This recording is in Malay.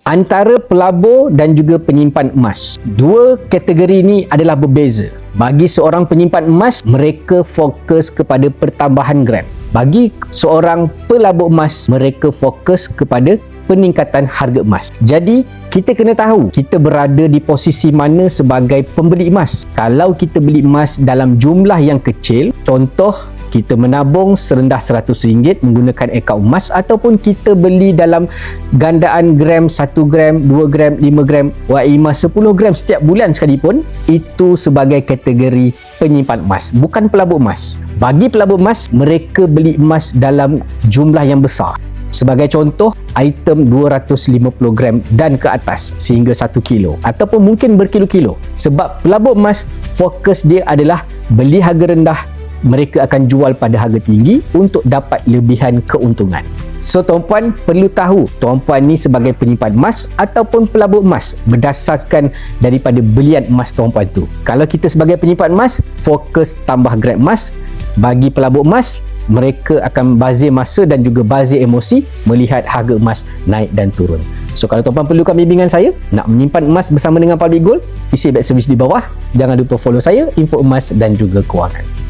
Antara pelabur dan juga penyimpan emas, dua kategori ini adalah berbeza. Bagi seorang penyimpan emas, mereka fokus kepada pertambahan gram. Bagi seorang pelabur emas, mereka fokus kepada peningkatan harga emas. Jadi, kita kena tahu kita berada di posisi mana sebagai pembeli emas. Kalau kita beli emas dalam jumlah yang kecil, contoh kita menabung serendah RM100 menggunakan akaun emas, ataupun kita beli dalam gandaan gram, 1 gram, 2 gram, 5 gram, emas 10 gram setiap bulan sekalipun, itu sebagai kategori penyimpan emas, bukan pelabur emas. Bagi pelabur emas, mereka beli emas dalam jumlah yang besar. Sebagai contoh, item 250 gram dan ke atas sehingga 1 kilo, ataupun mungkin berkilo-kilo. Sebab pelabur emas, fokus dia adalah beli harga rendah, mereka akan jual pada harga tinggi untuk dapat lebihan keuntungan. So, tuan-puan perlu tahu tuan-puan ni sebagai penyimpan emas ataupun pelabur emas berdasarkan daripada belian emas tuan-puan tu. Kalau kita sebagai penyimpan emas, fokus tambah gram emas. Bagi pelabur emas, mereka akan bazir masa dan juga bazir emosi melihat harga emas naik dan turun. So, kalau tuan-puan perlukan bimbingan saya nak menyimpan emas bersama dengan Public Gold, isi back service di bawah. Jangan lupa follow saya, Info Emas dan juga Kewangan.